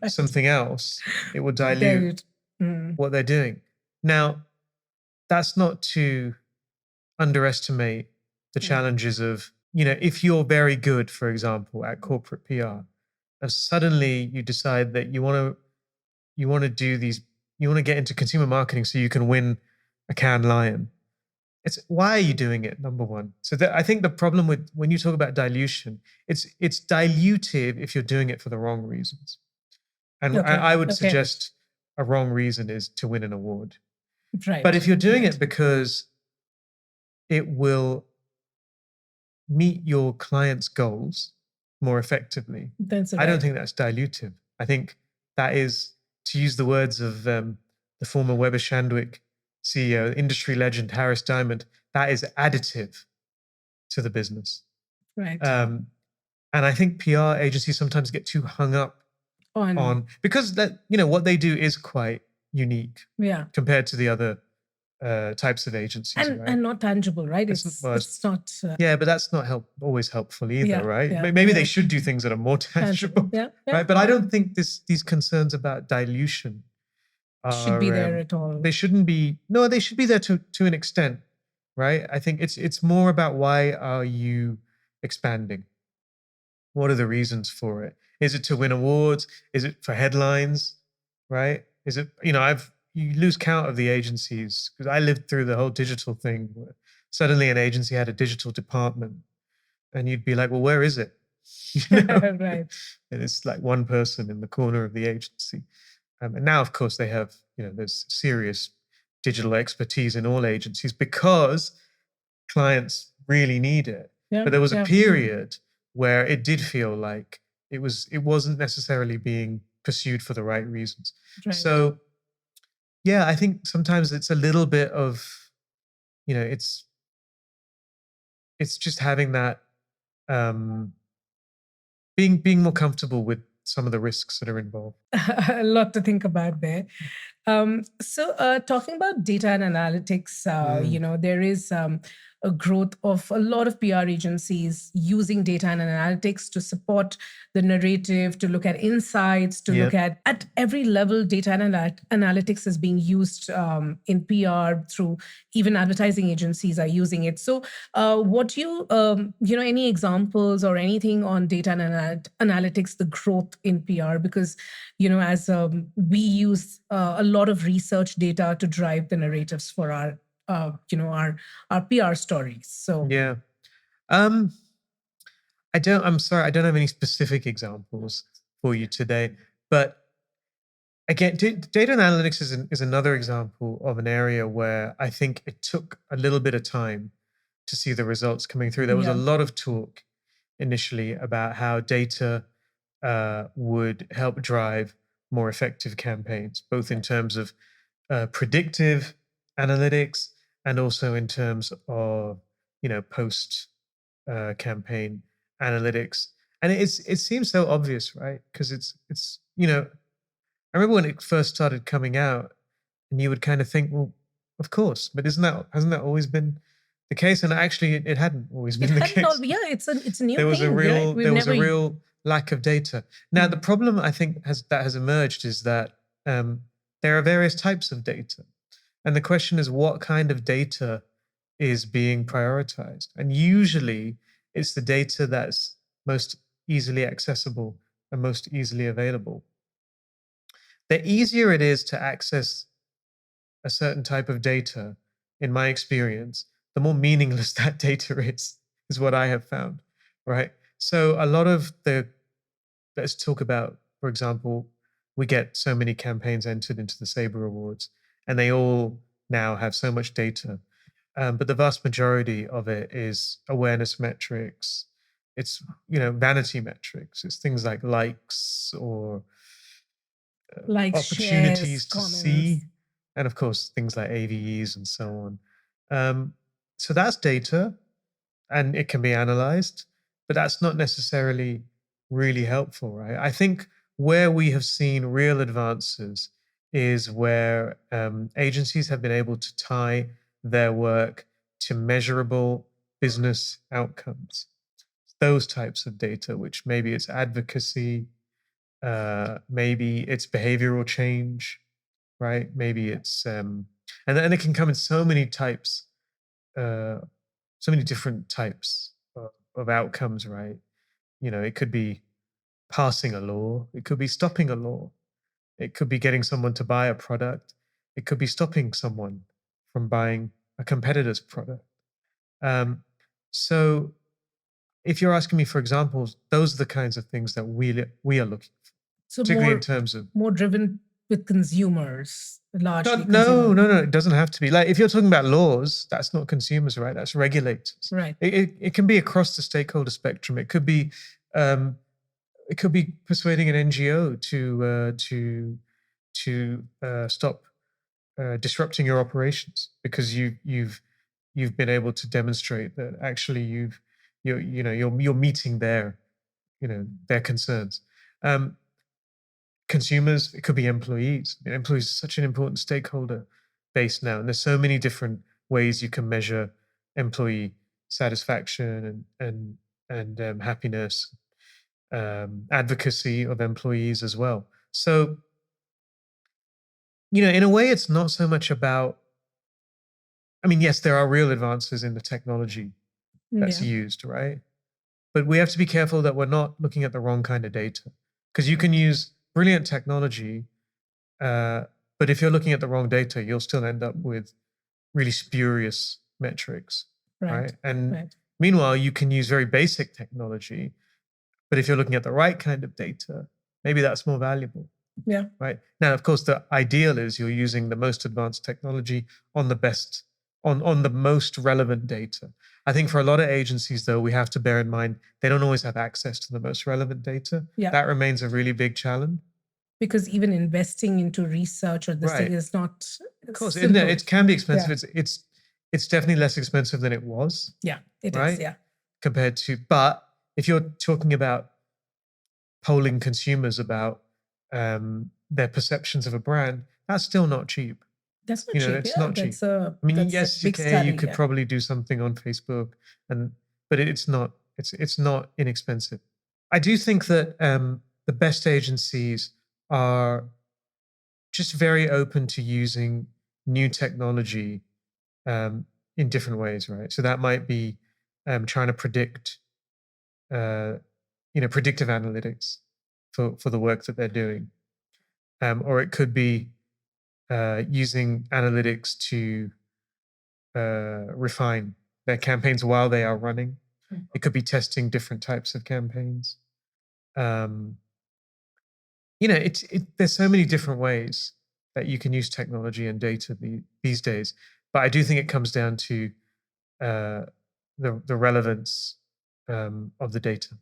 S1: something else, it will dilute what they're doing. Now, that's not to underestimate the challenges of, if you're very good, for example, at corporate PR, and suddenly you decide that you want to get into consumer marketing so you can win a Cannes Lion. It's why are you doing it? Number one. So I think the problem with when you talk about dilution, it's dilutive if you're doing it for the wrong reasons. And I would suggest a wrong reason is to win an award.
S2: Right.
S1: But if you're doing it because it will meet your client's goals more effectively.
S2: That's
S1: I don't
S2: right.
S1: think that's dilutive. I think that is, to use the words of the former Weber Shandwick CEO, industry legend Harris Diamond, that is additive to the business.
S2: Right.
S1: And I think PR agencies sometimes get too hung up on, because that, what they do is quite unique
S2: Yeah.
S1: compared to the other types of agencies, right?
S2: And not tangible, right?
S1: Well,
S2: It's not.
S1: yeah, but that's not always helpful either,
S2: Yeah,
S1: right?
S2: yeah,
S1: Maybe they
S2: yeah.
S1: should do things that are more tangible,
S2: Yeah, yeah.
S1: right? But I don't think these concerns about dilution
S2: Should be
S1: are
S2: there at all.
S1: they shouldn't be. No, they should be there to an extent, right? I think it's more about, why are you expanding? What are the reasons for it? Is it to win awards? Is it for headlines? Right? Is it, you lose count of the agencies, because I lived through the whole digital thing, where suddenly an agency had a digital department and you'd be like, well, where is it?
S2: Right.
S1: And it's like one person in the corner of the agency. And now, of course, they have, there's serious digital expertise in all agencies, because clients really need it.
S2: Yeah,
S1: But there was a
S2: yeah.
S1: period where it did feel like it wasn't necessarily being pursued for the right reasons.
S2: Right.
S1: So yeah, I think sometimes it's a little bit of, it's just having that, being more comfortable with some of the risks that are involved.
S2: A lot to think about there. So, talking about data and analytics, there is a growth of a lot of PR agencies using data and analytics to support the narrative, to look at insights, to look at every level. Data and analytics is being used in PR, through even advertising agencies are using it. So, what any examples or anything on data and analytics, the growth in PR? Because, as we use a lot of research data to drive the narratives for our PR stories. So
S1: yeah, I'm sorry, I don't have any specific examples for you today, but again, data analytics is another example of an area where I think it took a little bit of time to see the results coming through. There was a lot of talk initially about how data would help drive more effective campaigns, both in terms of predictive analytics, and also in terms of, post campaign analytics. And it seems so obvious, right? Because it's I remember when it first started coming out, and you would kind of think, well, of course, but hasn't that always been the case? And actually, it hadn't always been the case.
S2: It's a new
S1: There was
S2: thing.
S1: there was a real lack of data. Now, the problem I think has emerged is that there are various types of data, and the question is, what kind of data is being prioritized? And usually, it's the data that's most easily accessible and most easily available. The easier it is to access a certain type of data, in my experience, the more meaningless that data is what I have found, right? So a lot of let's talk about, for example, we get so many campaigns entered into the Sabre Awards, and they all now have so much data. But the vast majority of it is awareness metrics. It's, vanity metrics. It's things like likes, or opportunities to see, and of course things like AVEs and so on. So that's data, and it can be analyzed, but that's not necessarily really helpful, right? I think where we have seen real advances is where agencies have been able to tie their work to measurable business outcomes. Those types of data, which maybe it's advocacy, maybe it's behavioral change, right? Maybe it's and then it can come in so many types, uh, so many different types of outcomes, right? It could be passing a law, it could be stopping a law, it could be getting someone to buy a product, it could be stopping someone from buying a competitor's product. So if you're asking me for examples, those are the kinds of things that we are looking for,
S2: So
S1: particularly in terms of
S2: more driven with consumers, largely
S1: No,
S2: consumers.
S1: it doesn't have to be. Like if you're talking about laws, that's not consumers, right? That's regulators.
S2: Right.
S1: It can be across the stakeholder spectrum. Um, it could be persuading an NGO to stop disrupting your operations because you've been able to demonstrate that actually you're meeting their concerns. Um, Consumers, it could be employees. I mean, employees are such an important stakeholder base now, and there's so many different ways you can measure employee satisfaction and happiness, advocacy of employees as well. So, in a way, it's not so much about. I mean, yes, there are real advances in the technology that's
S2: Yeah.
S1: used, right? But we have to be careful that we're not looking at the wrong kind of data because you can use brilliant technology. But if you're looking at the wrong data, you'll still end up with really spurious metrics, right? And
S2: Right.
S1: meanwhile, you can use very basic technology, but if you're looking at the right kind of data, maybe that's more valuable,
S2: Yeah.
S1: right? Now, of course, the ideal is you're using the most advanced technology on the best, on the most relevant data. I think for a lot of agencies, though, we have to bear in mind they don't always have access to the most relevant data.
S2: Yeah.
S1: That remains a really big challenge.
S2: Because even investing into research or this thing
S1: Right.
S2: is not
S1: Of course,
S2: simple.
S1: it can be expensive.
S2: Yeah.
S1: It's definitely less expensive than it was.
S2: Yeah, it is.
S1: Right?
S2: Yeah.
S1: Compared to, but if you're talking about polling consumers about their perceptions of a brand, that's still not cheap.
S2: That's not cheap.
S1: It's
S2: Yeah,
S1: not cheap.
S2: that's a
S1: I mean,
S2: that's a
S1: yes,
S2: big
S1: okay,
S2: study.
S1: you could
S2: Yeah.
S1: probably do something on Facebook, but it's not. It's not inexpensive. I do think that the best agencies are just very open to using new technology in different ways, right? So that might be trying to predict, uh, predictive analytics for the work that they're doing, or it could be using analytics to refine their campaigns while they are running. It could be testing different types of campaigns. Um, there's so many different ways that you can use technology and data these days. But I do think it comes down to uh, the relevance of the data.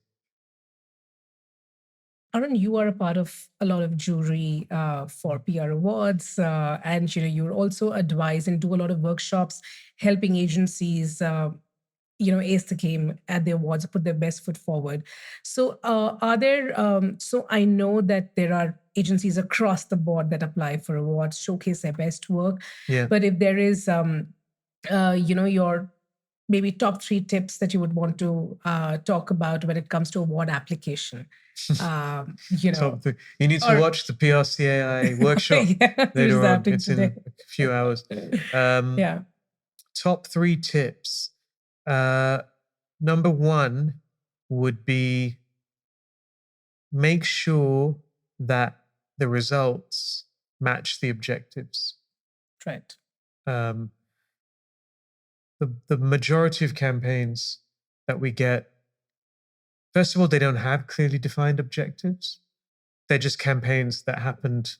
S2: Arun, you are a part of a lot of jury for PR awards, and you're also advise and do a lot of workshops, helping agencies, ace the game at the awards, put their best foot forward. So, are there? So, I know that there are agencies across the board that apply for awards, showcase their best work.
S1: Yeah.
S2: But if there is, your maybe top 3 tips that you would want to talk about when it comes to award application.
S1: You need to watch the PRCAI workshop later on. It's in a few hours.
S2: Yeah.
S1: Top 3 tips. Number 1 would be make sure that the results match the objectives.
S2: Right.
S1: The majority of campaigns that we get, first of all, they don't have clearly defined objectives. They're just campaigns that happened.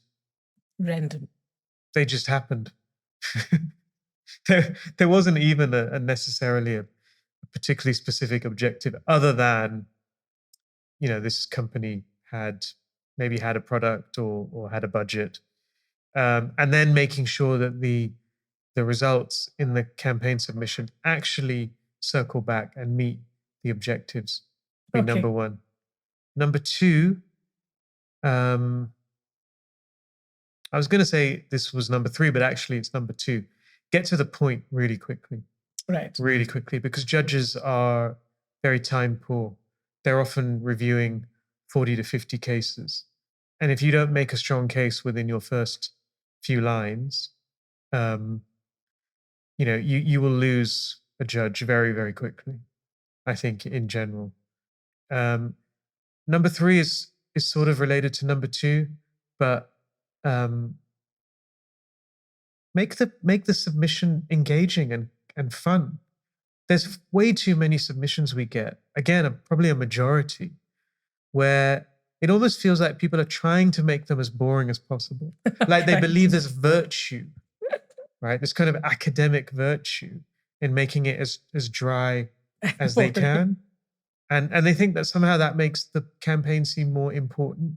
S2: Random.
S1: They just happened. There wasn't even a necessarily a particularly specific objective other than, this company maybe had a product or had a budget. And then making sure that the results in the campaign submission actually circle back and meet the objectives be number 1. Number 2, I was going to say this was number 3, but actually it's number 2. Get to the point really quickly.
S2: Right.
S1: Really quickly, because judges are very time poor. They're often reviewing 40 to 50 cases. And if you don't make a strong case within your first few lines, you will lose a judge very, very quickly, I think, in general. Number 3 is sort of related to number 2, but make the submission engaging and fun. There's way too many submissions we get. Again, probably a majority, where it almost feels like people are trying to make them as boring as possible. Like they
S2: Right.
S1: believe there's virtue, right? This kind of academic virtue in making it as dry as they can. And they think that somehow that makes the campaign seem more important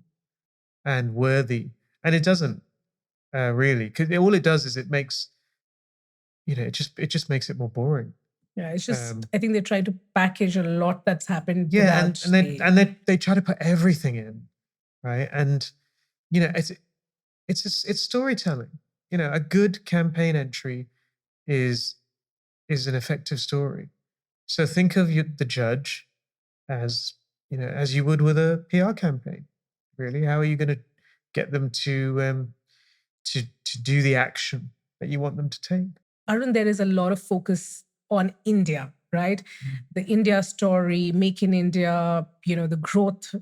S1: and worthy. And it doesn't really, because all it does is it makes, it just makes it more boring.
S2: Yeah, it's just,
S1: Um,
S2: I think they try to package a lot that's happened
S1: yeah,
S2: without
S1: and they try to put everything in, right? And it's storytelling. A good campaign entry is an effective story. So think of the judge as as you would with a PR campaign. Really, how are you going to get them to do the action that you want them to take?
S2: Arun, there is a lot of focus on India, right? The India story, Make in India, the growth,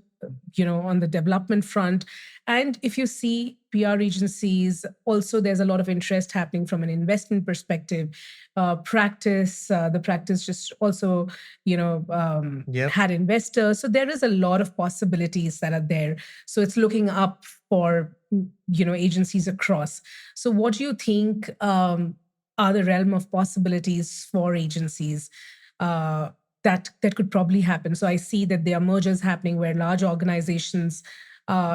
S2: on the development front. And if you see PR agencies, also there's a lot of interest happening from an investment perspective. The practice just also,
S1: Yep.
S2: had investors. So there is a lot of possibilities that are there. So it's looking up for, agencies across. So what do you think? Are the realm of possibilities for agencies that could probably happen. So I see that there are mergers happening where large organizations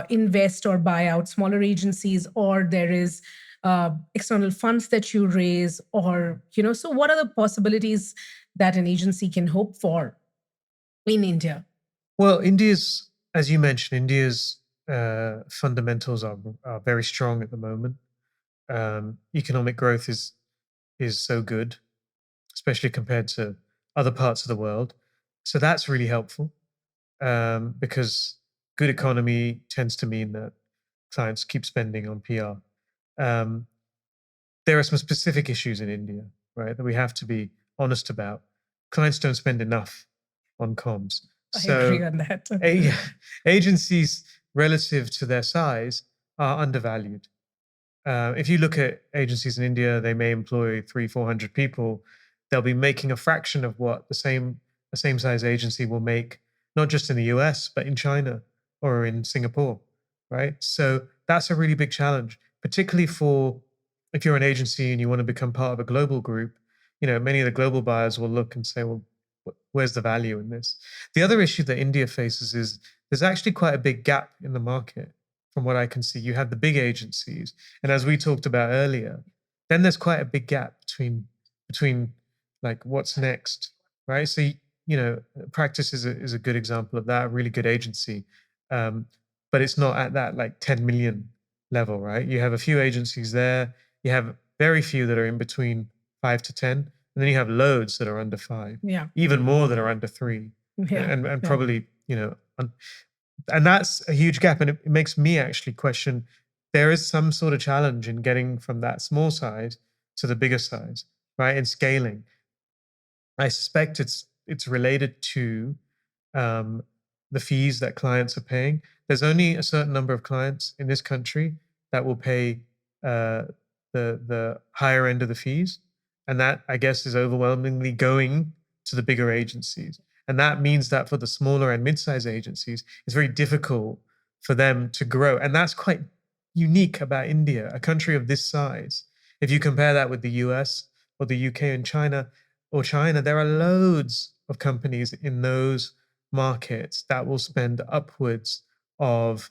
S2: invest or buy out smaller agencies, or there is external funds that you raise, or So what are the possibilities that an agency can hope for in India?
S1: Well, as you mentioned, India's fundamentals are very strong at the moment. Economic growth is so good, especially compared to other parts of the world. So that's really helpful, because good economy tends to mean that clients keep spending on PR. Um, there are some specific issues in India, right, that we have to be honest about. Clients don't spend enough on comms.
S2: I agree
S1: So
S2: on that.
S1: a- agencies relative to their size are undervalued. If you look at agencies in India, they may employ 400 people. They'll be making a fraction of what the same size agency will make, not just in the US, but in China or in Singapore, right? So that's a really big challenge, particularly for if you're an agency and you want to become part of a global group. Many of the global buyers will look and say, well, where's the value in this? The other issue that India faces is there's actually quite a big gap in the market. From what I can see, you have the big agencies, and as we talked about earlier, then there's quite a big gap between like what's next, right? So practice is a good example of that, a really good agency, um, but it's not at that like 10 million level, right? You have a few agencies there, you have very few that are in between 5 to 10, and then you have loads that are under five,
S2: Yeah.
S1: even more that are under three,
S2: Yeah.
S1: and
S2: Yeah.
S1: probably and that's a huge gap, and it makes me actually question there is some sort of challenge in getting from that small size to the bigger size, right? And scaling. I suspect it's related to um, the fees that clients are paying. There's only a certain number of clients in this country that will pay uh, the higher end of the fees, and that I guess is overwhelmingly going to the bigger agencies. And that means that for the smaller and mid-sized agencies, it's very difficult for them to grow. And that's quite unique about India, a country of this size. If you compare that with the US or the UK and China, there are loads of companies in those markets that will spend upwards of,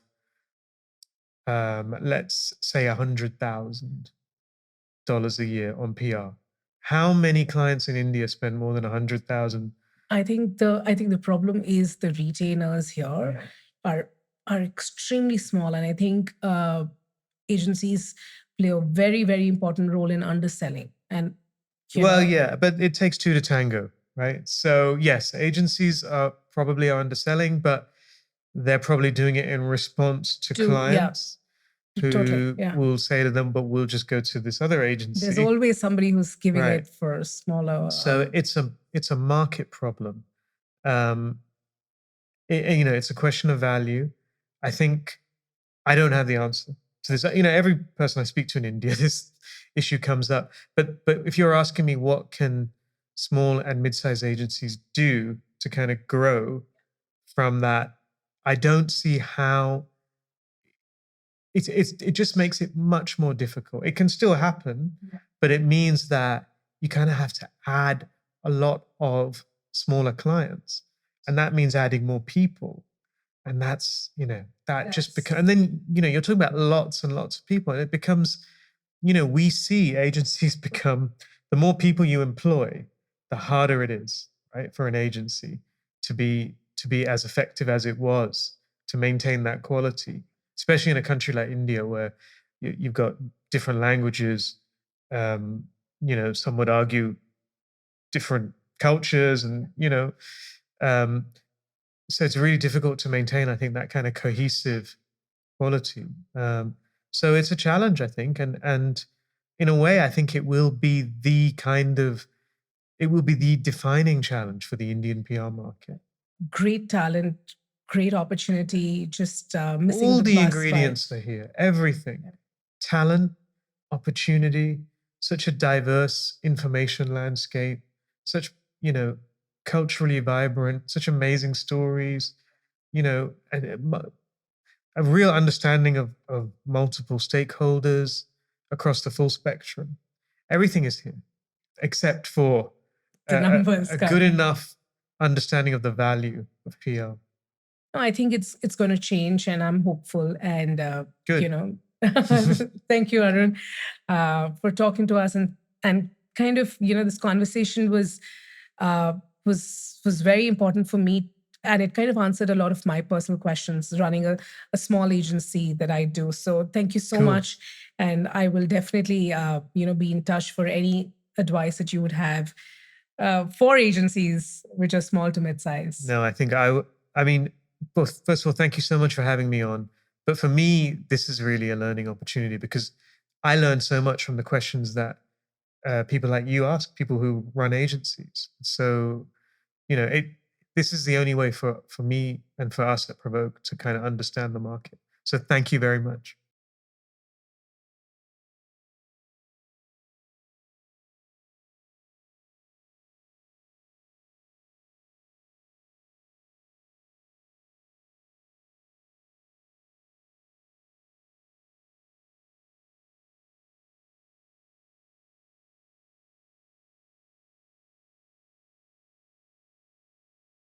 S1: let's say, $100,000 a year on PR. How many clients in India spend more than 100,000?
S2: I think the problem is the retainers here are are extremely small, and I think agencies play a very, very important role in underselling. And
S1: Well, yeah, but it takes two to tango, right? So yes, agencies are underselling, but they're probably doing it in response to
S2: yeah,
S1: clients
S2: totally,
S1: who
S2: yeah.
S1: will say to them, but we'll just go to this other
S2: There's
S1: agency.
S2: always somebody who's giving
S1: Right.
S2: it for smaller.
S1: So it's a market problem. Um, it's a question of value. I think I don't have the answer to this. Every person I speak to in India, this issue comes up. But if you're asking me what can small and mid-sized agencies do to kind of grow from that I don't see how it just makes it much more difficult. It can still happen, but it means that you kind of have to add a lot of smaller clients, and that means adding more people. And that's, that just becomes, and then, you're talking about lots and lots of people, and it becomes, we see agencies become, the more people you employ, the harder it is, right, for an agency to be as effective as it was, to maintain that quality, especially in a country like India where you've got different languages, um, some would argue different cultures, and um, so it's really difficult to maintain, I think, that kind of cohesive quality. So it's a challenge, I think, and in a way, I think it will be the defining challenge for the Indian PR market.
S2: Great talent, great opportunity, just missing
S1: All
S2: the
S1: the
S2: bus by.
S1: ingredients are here, everything, talent, opportunity, such a diverse information landscape, such, you know, culturally vibrant, such amazing stories, a real understanding of multiple stakeholders across the full spectrum. Everything is here, except for
S2: The numbers
S1: a good
S2: come.
S1: enough understanding of the value of PR.
S2: No, I think it's going to change, and I'm hopeful. And
S1: Good.
S2: thank you, Arun, for talking to us, and kind of this conversation uh, was very important for me, and it kind of answered a lot of my personal questions running a small agency that I do. So thank you so
S1: Cool.
S2: much, and I will definitely be in touch for any advice that you would have for agencies which are small to mid-size.
S1: No, I think I mean, first of all, thank you so much for having me on. But for me, this is really a learning opportunity because I learned so much from the questions that people like you ask, people who run agencies. So, you know, it this is the only way for me and for us at Provoke to kind of understand the market. So thank you very much.